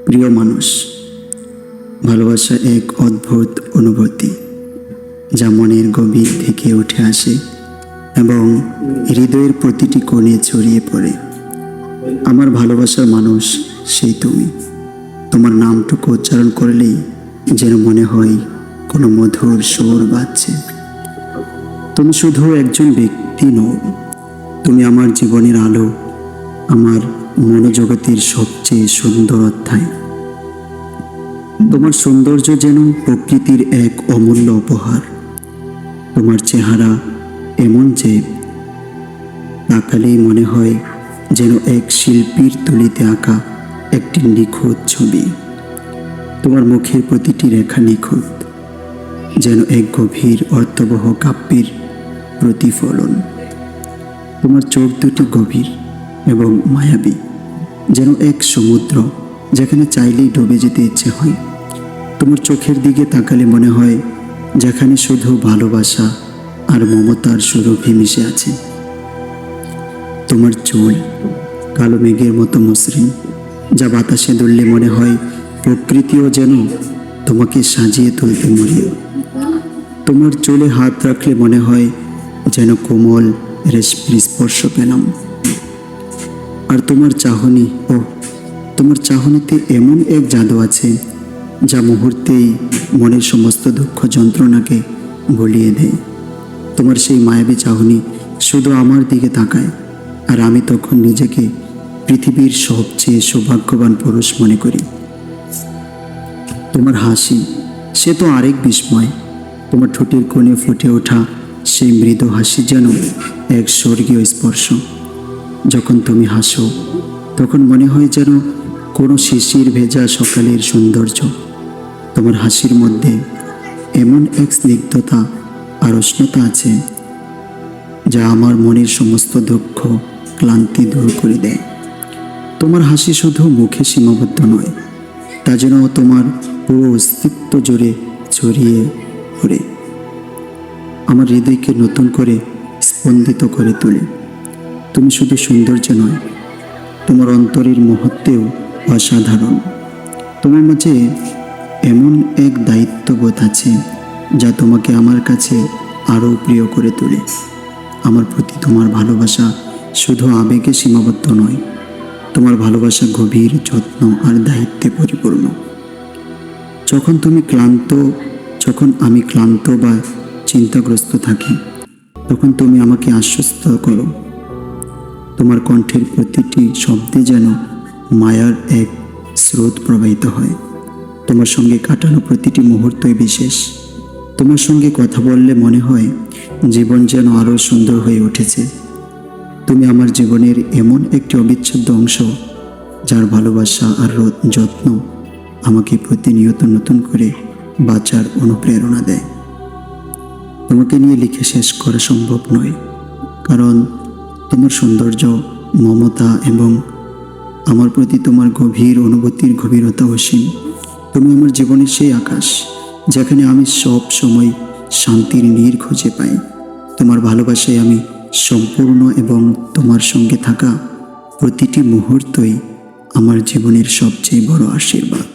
প্রিয় মানুষ, ভালোবাসা এক অদ্ভুত অনুভূতি যা মনের গভীর থেকে উঠে আসে এবং হৃদয়ের প্রতিটি কোণে ছড়িয়ে পড়ে। আমার ভালোবাসার মানুষ সেই তুমি। তোমার নামটুকু উচ্চারণ করলেই যেন মনে হয় কোনো মধুর সুর বাজছে। তুমি শুধু একজন ব্যক্তি নও, তুমি আমার জীবনের আলো, আমার মনোজগতের সবচেয়ে সুন্দর অধ্যায়। তোমার সৌন্দর্য যেন প্রকৃতির এক অমূল্য উপহার। তোমার চেহারা এমন যে তাকালেই মনে হয় যেন এক শিল্পীর তুলিতে আঁকা একটি নিখুঁত ছবি। তোমার মুখের প্রতিটি রেখা নিখুঁত, যেন এক গভীর অর্থবহ কাব্যের প্রতিফলন। তোমার চোখ দুটি গভীর এবং মায়াবী, যেন এক সমুদ্র যেখানে চাইলেই ডুবে যেতে ইচ্ছে হয়। তোমার চোখের দিকে তাকালে মনে হয় যেখানে শুধু ভালোবাসা আর মমতার সুরভি মিশে আছে। তোমার চুল কালো মেঘের মতো মসৃণ, যা বাতাসে দুললে মনে হয় প্রকৃতিও যেন তোমাকে সাজিয়ে তুলতে মরিয়া। তোমার চুলে হাত রাখলে মনে হয় যেন কোমল রেশমির স্পর্শ পেলাম। আর তোমার চাহনি, তোমার চাহনিতে এমন এক জাদু আছে যা মুহূর্তেই মনের সমস্ত দুঃখ যন্ত্রণাকে ভুলিয়ে দেয়। তোমার সেই মায়াবী চাহনি শুধু আমার দিকে তাকায়, আর আমি তখন নিজেকে পৃথিবীর সবচেয়ে সৌভাগ্যবান পুরুষ মনে করি। তোমার হাসি সে তো আরেক বিস্ময়। তোমার ঠোঁটের কোণে ফুটে ওঠা সেই মৃদু হাসি যেন এক স্বর্গীয় স্পর্শ। যখন তুমি হাসো তখন মনে হয় যেন কোনো শিশির ভেজা সকালের সৌন্দর্য। তোমার হাসির মধ্যে এমন এক স্নিগ্ধতা আর উষ্ণতা আছে যা আমার মনের সমস্ত দুঃখ ক্লান্তি দূর করে দেয়। তোমার হাসি শুধু মুখে সীমাবদ্ধ নয়, তা যেন তোমার পুরো অস্তিত্ব জুড়ে ছড়িয়ে পড়ে, আমার হৃদয়কে নতুন করে স্পন্দিত করে তোলে। তুমি শুধু সৌন্দর্য নয়, তোমার অন্তরের মুহূর্তেও অসাধারণ। তোমার মাঝে এমন এক দায়িত্ববোধ আছে যা তোমাকে আমার কাছে আরও প্রিয় করে তোলে। আমার প্রতি তোমার ভালোবাসা শুধু আবেগে সীমাবদ্ধ নয়, তোমার ভালোবাসা গভীর যত্ন আর দায়িত্বে পরিপূর্ণ। যখন আমি ক্লান্ত বা চিন্তাগ্রস্ত থাকি, তখন তুমি আমাকে আশ্বস্ত করো। তোমার কণ্ঠের প্রতিটি শব্দে যেন মায়ার এক স্রোত প্রবাহিত হয়। তোমার সঙ্গে কাটানো প্রতিটি মুহূর্তই বিশেষ। তোমার সঙ্গে কথা বললে মনে হয় জীবন যেন আরও সুন্দর হয়ে উঠেছে। তুমি আমার জীবনের এমন একটি অবিচ্ছেদ্য অংশ, যার ভালোবাসা আর যত্ন আমাকে প্রতিনিয়ত নতুন করে বাঁচার অনুপ্রেরণা দেয়। তোমাকে নিয়ে লিখে শেষ করা সম্ভব নয়, কারণ তোমার সৌন্দর্য, মমতা এবং আমার প্রতি তোমার গভীর অনুভূতির গভীরতা অসীম। তুমি আমার জীবনের সেই আকাশ যেখানে আমি সব সময় শান্তির নীড় খুঁজে পাই। তোমার ভালোবাসায় আমি সম্পূর্ণ এবং তোমার সঙ্গে থাকা প্রতিটি মুহূর্তই আমার জীবনের সবচেয়ে বড় আশীর্বাদ।